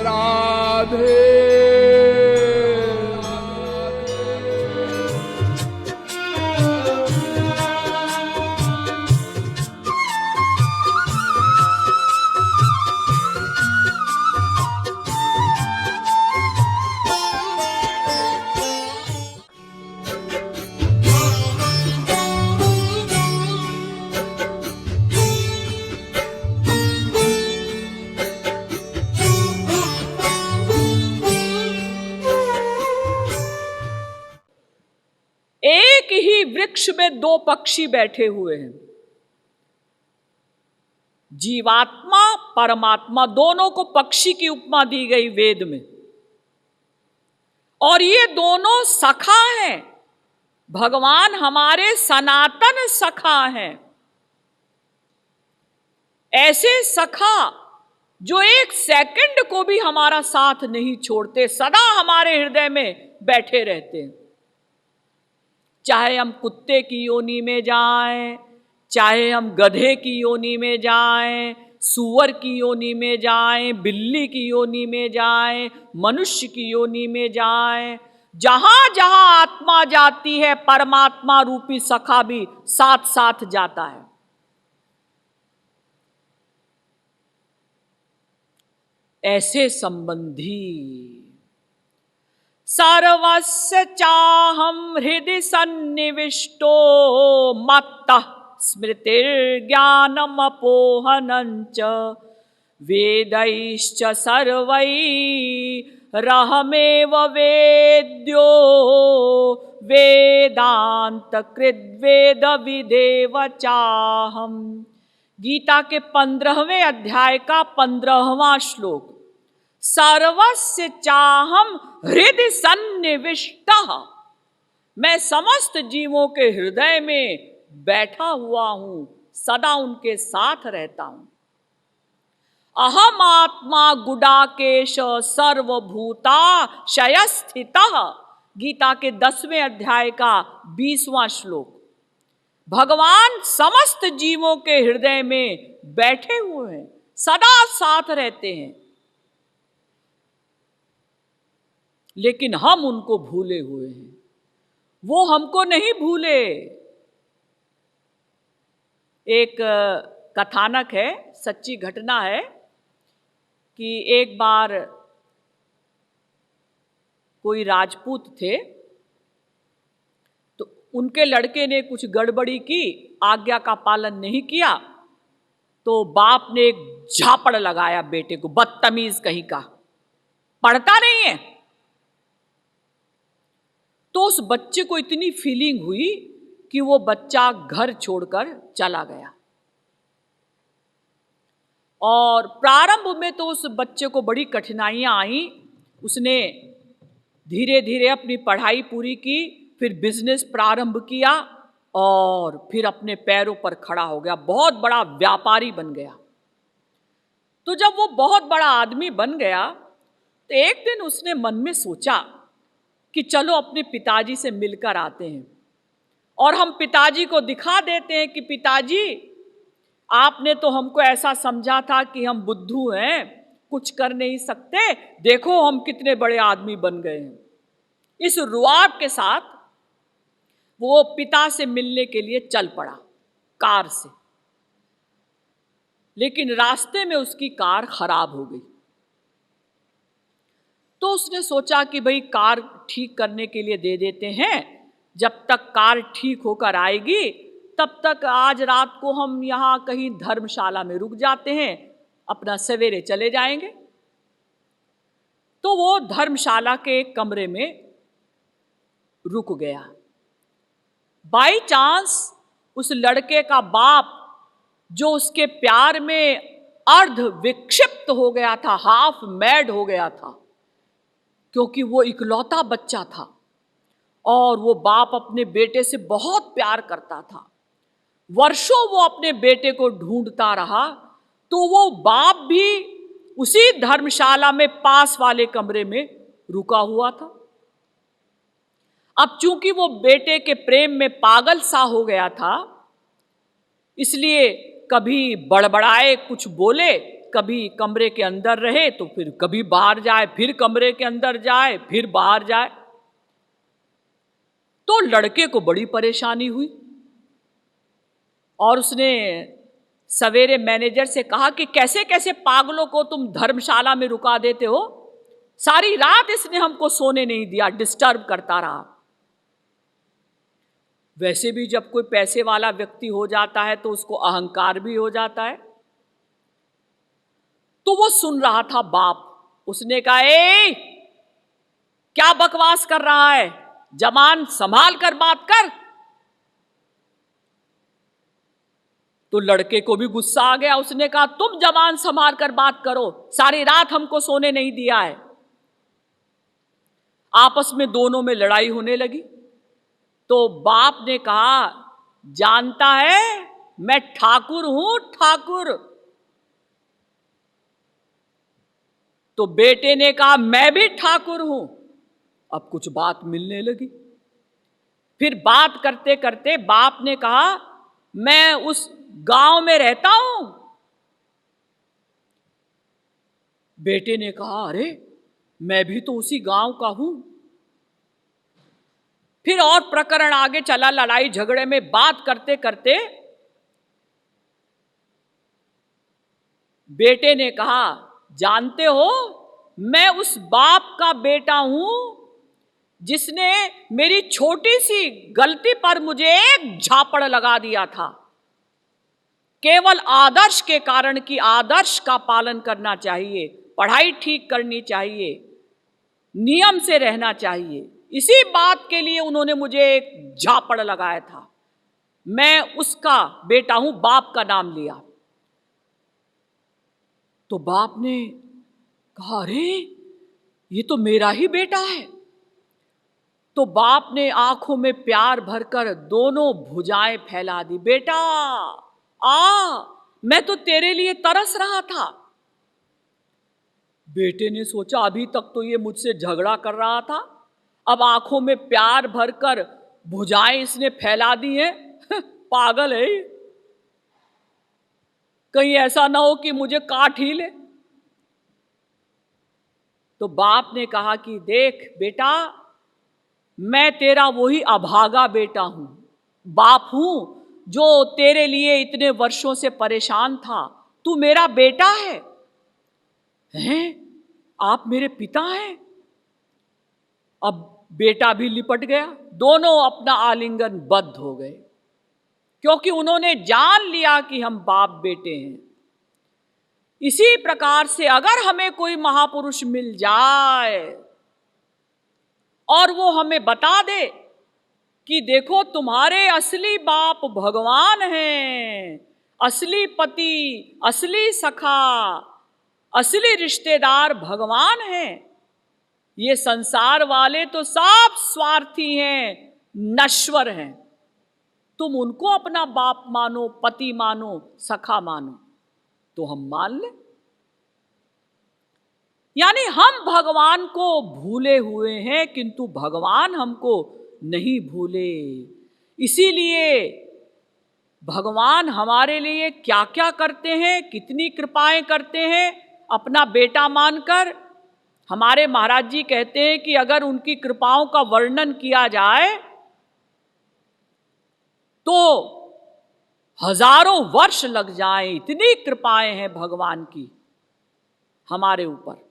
राधे। एक ही वृक्ष में दो पक्षी बैठे हुए हैं, जीवात्मा परमात्मा, दोनों को पक्षी की उपमा दी गई वेद में। और ये दोनों सखा हैं, भगवान हमारे सनातन सखा हैं। ऐसे सखा जो एक सेकंड को भी हमारा साथ नहीं छोड़ते, सदा हमारे हृदय में बैठे रहते हैं। चाहे हम कुत्ते की योनि में जाएं, चाहे हम गधे की योनि में जाएं, सूअर की योनि में जाएं, बिल्ली की योनि में जाएं, मनुष्य की योनि में जाएं, जहां जहां आत्मा जाती है परमात्मा रूपी सखा भी साथ साथ जाता है। ऐसे संबंधी सर्वस्य चाहं हृदि सन्निविष्टो मत्तः स्मृतिर्ज्ञानमपोहनञ्च वेदैश्च सर्वैरहमेव वेद्यो वेदान्तकृद्वेदविदेव चाहम्। गीता के 15वें अध्याय का 15वां श्लोक। सर्वस्य चाहं हृदि सन्निविष्टः, मैं समस्त जीवों के हृदय में बैठा हुआ हूं, सदा उनके साथ रहता हूं। अहम आत्मा गुडाकेश सर्वभूताशय स्थितः, गीता के 10वें अध्याय का 20वां श्लोक। भगवान समस्त जीवों के हृदय में बैठे हुए हैं, सदा साथ रहते हैं, लेकिन हम उनको भूले हुए हैं, वो हमको नहीं भूले। एक कथानक है, सच्ची घटना है कि एक बार कोई राजपूत थे, तो उनके लड़के ने कुछ गड़बड़ी की, आज्ञा का पालन नहीं किया, तो बाप ने एक झापड़ लगाया बेटे को, बदतमीज कहीं का, पढ़ता नहीं है। तो उस बच्चे को इतनी फीलिंग हुई कि वो बच्चा घर छोड़कर चला गया। और प्रारंभ में तो उस बच्चे को बड़ी कठिनाइयां आई। उसने धीरे धीरे अपनी पढ़ाई पूरी की, फिर बिजनेस प्रारंभ किया और फिर अपने पैरों पर खड़ा हो गया, बहुत बड़ा व्यापारी बन गया। तो जब वो बहुत बड़ा आदमी बन गया तो एक दिन उसने मन में सोचा कि चलो अपने पिताजी से मिलकर आते हैं और हम पिताजी को दिखा देते हैं कि पिताजी, आपने तो हमको ऐसा समझा था कि हम बुद्धू हैं, कुछ कर नहीं सकते, देखो हम कितने बड़े आदमी बन गए हैं। इस रुआब के साथ वो पिता से मिलने के लिए चल पड़ा कार से, लेकिन रास्ते में उसकी कार खराब हो गई। तो उसने सोचा कि भाई कार ठीक करने के लिए दे देते हैं, जब तक कार ठीक होकर आएगी तब तक आज रात को हम यहाँ कहीं धर्मशाला में रुक जाते हैं, अपना सवेरे चले जाएंगे। तो वो धर्मशाला के एक कमरे में रुक गया। बाई चांस उस लड़के का बाप, जो उसके प्यार में अर्ध विक्षिप्त हो गया था, हाफ मैड हो गया था, क्योंकि वो इकलौता बच्चा था और वो बाप अपने बेटे से बहुत प्यार करता था। वर्षों वो अपने बेटे को ढूंढता रहा, तो वो बाप भी उसी धर्मशाला में पास वाले कमरे में रुका हुआ था। अब चूंकि वो बेटे के प्रेम में पागल सा हो गया था, इसलिए कभी बड़बड़ाए कुछ बोले, कभी कमरे के अंदर रहे तो फिर कभी बाहर जाए, फिर कमरे के अंदर जाए, फिर बाहर जाए। तो लड़के को बड़ी परेशानी हुई और उसने सवेरे मैनेजर से कहा कि कैसे कैसे पागलों को तुम धर्मशाला में रुका देते हो, सारी रात इसने हमको सोने नहीं दिया, डिस्टर्ब करता रहा। वैसे भी जब कोई पैसे वाला व्यक्ति हो जाता है तो उसको अहंकार भी हो जाता है। तो वो सुन रहा था बाप। उसने कहा, ए क्या बकवास कर रहा है, जबान संभाल कर बात कर। तो लड़के को भी गुस्सा आ गया। उसने कहा, तुम जबान संभाल कर बात करो, सारी रात हमको सोने नहीं दिया है। आपस में दोनों में लड़ाई होने लगी। तो बाप ने कहा, जानता है मैं ठाकुर हूं, ठाकुर। तो बेटे ने कहा, मैं भी ठाकुर हूं। अब कुछ बात मिलने लगी। फिर बात करते करते बाप ने कहा, मैं उस गांव में रहता हूं। बेटे ने कहा, अरे मैं भी तो उसी गांव का हूं। फिर और प्रकरण आगे चला, लड़ाई झगड़े में बात करते करते बेटे ने कहा, जानते हो मैं उस बाप का बेटा हूं जिसने मेरी छोटी सी गलती पर मुझे एक झापड़ लगा दिया था। केवल आदर्श के कारण कि आदर्श का पालन करना चाहिए, पढ़ाई ठीक करनी चाहिए, नियम से रहना चाहिए, इसी बात के लिए उन्होंने मुझे एक झापड़ लगाया था। मैं उसका बेटा हूं, बाप का नाम लिया। तो बाप ने कहा, अरे ये तो मेरा ही बेटा है। तो बाप ने आंखों में प्यार भरकर दोनों भुजाएं फैला दी। बेटा आ, मैं तो तेरे लिए तरस रहा था। बेटे ने सोचा, अभी तक तो ये मुझसे झगड़ा कर रहा था, अब आंखों में प्यार भरकर भुजाएं इसने फैला दी हैं। पागल है ये, कहीं ऐसा ना हो कि मुझे काट ही ले। तो बाप ने कहा कि देख बेटा, मैं तेरा वही अभागा बेटा हूं, बाप हूं जो तेरे लिए इतने वर्षों से परेशान था। तू मेरा बेटा है, हैं? आप मेरे पिता हैं। अब बेटा भी लिपट गया, दोनों अपना आलिंगन बद्ध हो गए, क्योंकि उन्होंने जान लिया कि हम बाप बेटे हैं। इसी प्रकार से अगर हमें कोई महापुरुष मिल जाए और वो हमें बता दे कि देखो तुम्हारे असली बाप भगवान हैं, असली पति, असली सखा, असली रिश्तेदार भगवान हैं, ये संसार वाले तो सब स्वार्थी हैं, नश्वर हैं, तुम उनको अपना बाप मानो, पति मानो, सखा मानो, तो हम मान लें। यानी हम भगवान को भूले हुए हैं, किंतु भगवान हमको नहीं भूले। इसीलिए भगवान हमारे लिए क्या क्या करते हैं, कितनी कृपाएं करते हैं, अपना बेटा मानकर। हमारे महाराज जी कहते हैं कि अगर उनकी कृपाओं का वर्णन किया जाए तो हजारों वर्ष लग जाएं, इतनी कृपाएं हैं भगवान की हमारे ऊपर।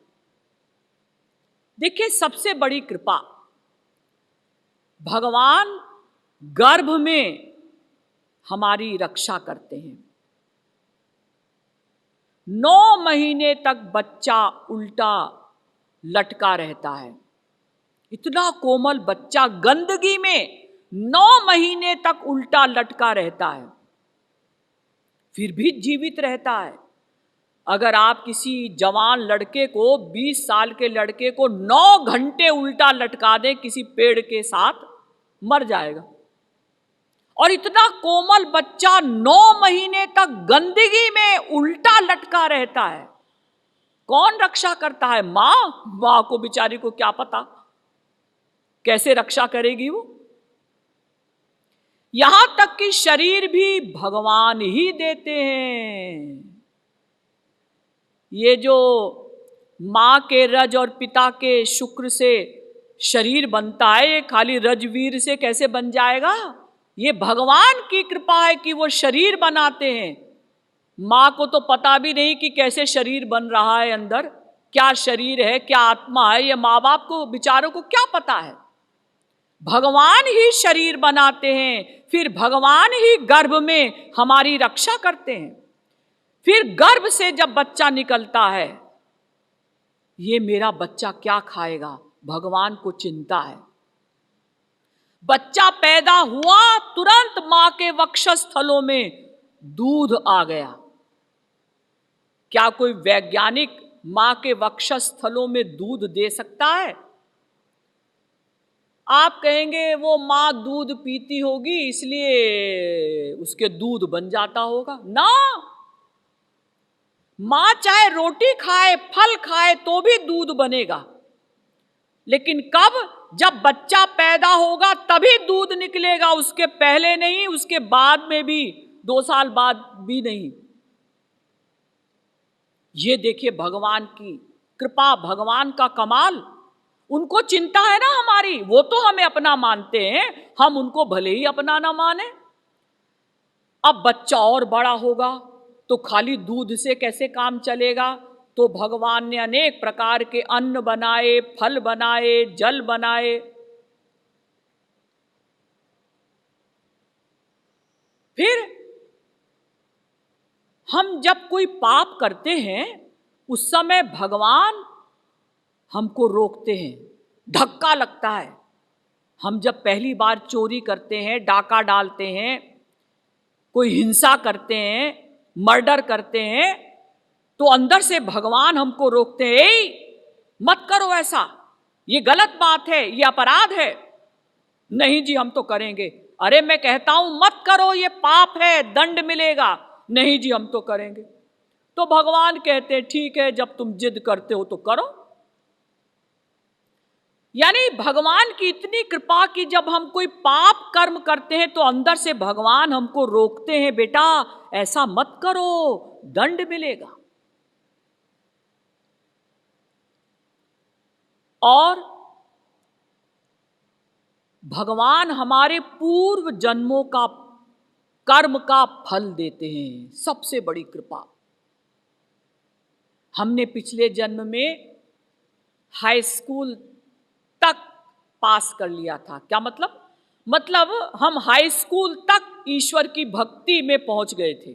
देखिए, सबसे बड़ी कृपा, भगवान गर्भ में हमारी रक्षा करते हैं। 9 महीने तक बच्चा उल्टा लटका रहता है। इतना कोमल बच्चा गंदगी में 9 महीने तक उल्टा लटका रहता है, फिर भी जीवित रहता है। अगर आप किसी जवान लड़के को, 20 साल के लड़के को 9 घंटे उल्टा लटका दें किसी पेड़ के साथ, मर जाएगा। और इतना कोमल बच्चा 9 महीने तक गंदगी में उल्टा लटका रहता है, कौन रक्षा करता है? मां को बेचारी को क्या पता कैसे रक्षा करेगी वो। यहां तक कि शरीर भी भगवान ही देते हैं। ये जो माँ के रज और पिता के शुक्र से शरीर बनता है, ये खाली रजवीर से कैसे बन जाएगा? ये भगवान की कृपा है कि वो शरीर बनाते हैं। माँ को तो पता भी नहीं कि कैसे शरीर बन रहा है, अंदर क्या शरीर है, क्या आत्मा है, ये माँ बाप को बेचारों को क्या पता है। भगवान ही शरीर बनाते हैं, फिर भगवान ही गर्भ में हमारी रक्षा करते हैं। फिर गर्भ से जब बच्चा निकलता है, ये मेरा बच्चा क्या खाएगा, भगवान को चिंता है। बच्चा पैदा हुआ, तुरंत मां के वक्षस्थलों में दूध आ गया। क्या कोई वैज्ञानिक मां के वक्षस्थलों में दूध दे सकता है? आप कहेंगे वो मां दूध पीती होगी इसलिए उसके दूध बन जाता होगा ना। मां चाहे रोटी खाए, फल खाए तो भी दूध बनेगा, लेकिन कब? जब बच्चा पैदा होगा तभी दूध निकलेगा, उसके पहले नहीं, उसके बाद में भी 2 साल बाद भी नहीं। ये देखिए भगवान की कृपा, भगवान का कमाल। उनको चिंता है ना हमारी, वो तो हमें अपना मानते हैं, हम उनको भले ही अपना ना माने। अब बच्चा और बड़ा होगा तो खाली दूध से कैसे काम चलेगा? तो भगवान ने अनेक प्रकार के अन्न बनाए, फल बनाए, जल बनाए। फिर हम जब कोई पाप करते हैं उस समय भगवान हमको रोकते हैं, धक्का लगता है। हम जब पहली बार चोरी करते हैं, डाका डालते हैं, कोई हिंसा करते हैं, मर्डर करते हैं, तो अंदर से भगवान हमको रोकते हैं, मत करो ऐसा, ये गलत बात है, ये अपराध है। नहीं जी हम तो करेंगे। अरे मैं कहता हूं मत करो, ये पाप है, दंड मिलेगा। नहीं जी हम तो करेंगे। तो भगवान कहते हैं ठीक है, जब तुम जिद करते हो तो करो। यानी भगवान की इतनी कृपा कि जब हम कोई पाप कर्म करते हैं तो अंदर से भगवान हमको रोकते हैं, बेटा ऐसा मत करो, दंड मिलेगा। और भगवान हमारे पूर्व जन्मों का कर्म का फल देते हैं, सबसे बड़ी कृपा। हमने पिछले जन्म में हाई स्कूल तक पास कर लिया था। क्या मतलब? मतलब हम हाई स्कूल तक ईश्वर की भक्ति में पहुंच गए थे,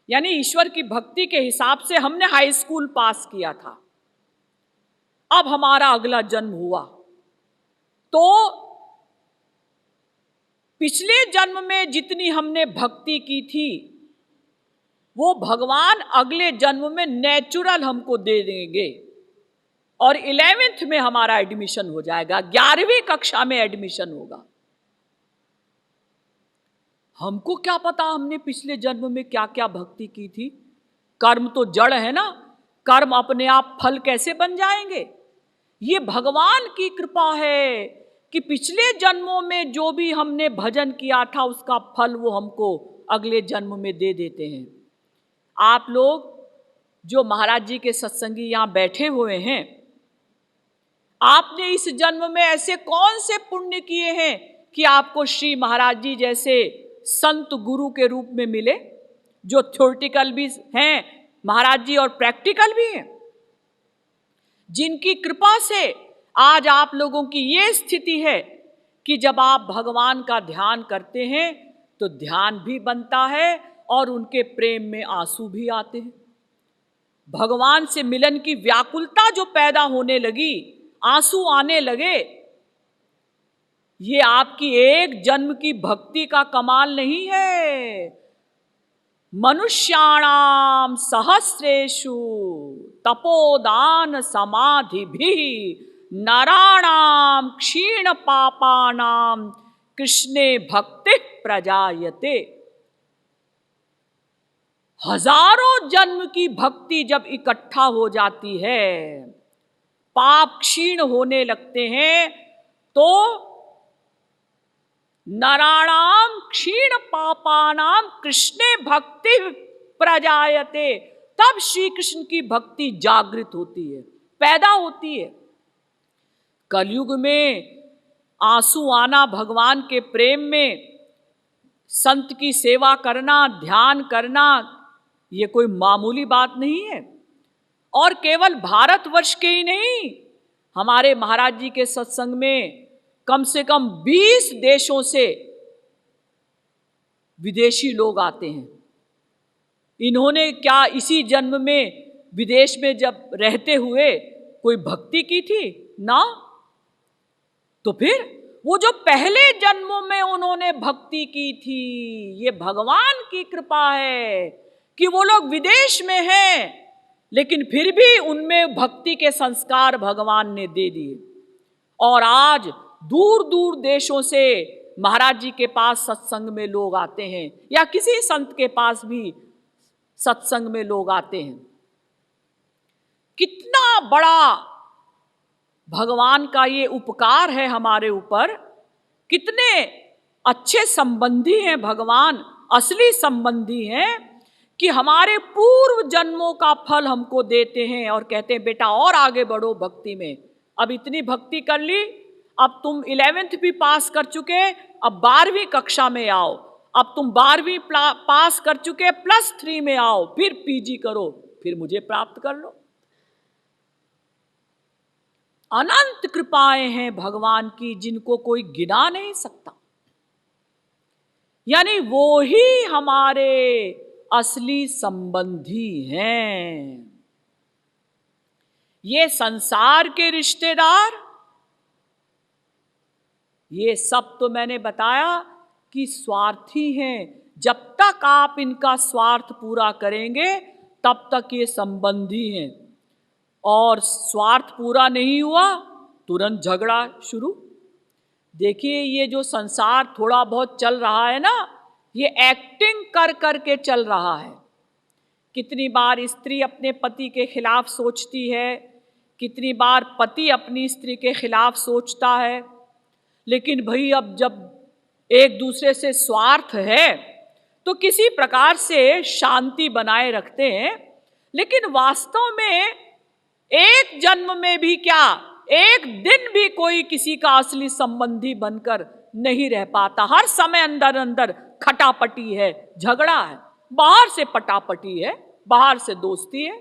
यानी ईश्वर की भक्ति के हिसाब से हमने हाई स्कूल पास किया था। अब हमारा अगला जन्म हुआ तो पिछले जन्म में जितनी हमने भक्ति की थी वो भगवान अगले जन्म में नेचुरल हमको दे देंगे, और 11th में हमारा एडमिशन हो जाएगा, 11वीं कक्षा में एडमिशन होगा। हमको क्या पता हमने पिछले जन्म में क्या क्या भक्ति की थी। कर्म तो जड़ है ना, कर्म अपने आप फल कैसे बन जाएंगे? ये भगवान की कृपा है कि पिछले जन्मों में जो भी हमने भजन किया था उसका फल वो हमको अगले जन्म में दे देते हैं। आप लोग जो महाराज जी के सत्संगी यहाँ बैठे हुए हैं, आपने इस जन्म में ऐसे कौन से पुण्य किए हैं कि आपको श्री महाराज जी जैसे संत गुरु के रूप में मिले, जो थ्योरेटिकल भी हैं महाराज जी और प्रैक्टिकल भी हैं, जिनकी कृपा से आज आप लोगों की ये स्थिति है कि जब आप भगवान का ध्यान करते हैं तो ध्यान भी बनता है और उनके प्रेम में आंसू भी आते हैं। भगवान से मिलन की व्याकुलता जो पैदा होने लगी, आंसू आने लगे, ये आपकी एक जन्म की भक्ति का कमाल नहीं है। मनुष्याणाम सहस्रेषु तपोदान समाधि भी नराणाम क्षीण पापानाम कृष्णे भक्ति प्रजायते। हजारों जन्म की भक्ति जब इकट्ठा हो जाती है, पाप क्षीण होने लगते हैं, तो नराणाम क्षीण पापानाम कृष्णे भक्ति प्रजायते, तब श्री कृष्ण की भक्ति जागृत होती है, पैदा होती है। कलयुग में आंसू आना भगवान के प्रेम में, संत की सेवा करना, ध्यान करना, ये कोई मामूली बात नहीं है। और केवल भारतवर्ष के ही नहीं, हमारे महाराज जी के सत्संग में कम से कम 20 देशों से विदेशी लोग आते हैं। इन्होंने क्या इसी जन्म में विदेश में जब रहते हुए कोई भक्ति की थी? ना। तो फिर वो जो पहले जन्मों में उन्होंने भक्ति की थी, ये भगवान की कृपा है कि वो लोग विदेश में हैं, लेकिन फिर भी उनमें भक्ति के संस्कार भगवान ने दे दिए। और आज दूर दूर देशों से महाराज जी के पास सत्संग में लोग आते हैं, या किसी संत के पास भी सत्संग में लोग आते हैं। कितना बड़ा भगवान का ये उपकार है हमारे ऊपर, कितने अच्छे संबंधी हैं भगवान, असली संबंधी हैं कि हमारे पूर्व जन्मों का फल हमको देते हैं और कहते हैं बेटा और आगे बढ़ो भक्ति में। अब इतनी भक्ति कर ली, अब तुम 11th भी पास कर चुके, अब 12वीं कक्षा में आओ, अब तुम 12वीं पास कर चुके, +3 में आओ, फिर पीजी करो, फिर मुझे प्राप्त कर लो। अनंत कृपाएं हैं भगवान की, जिनको कोई गिना नहीं सकता। यानी वो ही हमारे असली संबंधी हैं। ये संसार के रिश्तेदार, ये सब तो मैंने बताया कि स्वार्थी हैं। जब तक आप इनका स्वार्थ पूरा करेंगे तब तक ये संबंधी हैं, और स्वार्थ पूरा नहीं हुआ तुरंत झगड़ा शुरू। देखिए ये जो संसार थोड़ा बहुत चल रहा है ना, ये एक्टिंग कर कर के चल रहा है। कितनी बार स्त्री अपने पति के खिलाफ सोचती है, कितनी बार पति अपनी स्त्री के खिलाफ सोचता है। लेकिन भाई अब जब एक दूसरे से स्वार्थ है तो किसी प्रकार से शांति बनाए रखते हैं। लेकिन वास्तव में एक जन्म में भी क्या, एक दिन भी कोई किसी का असली संबंधी बनकर नहीं रह पाता। हर समय अंदर अंदर खटापटी है, झगड़ा है, बाहर से पटापटी है, बाहर से दोस्ती है।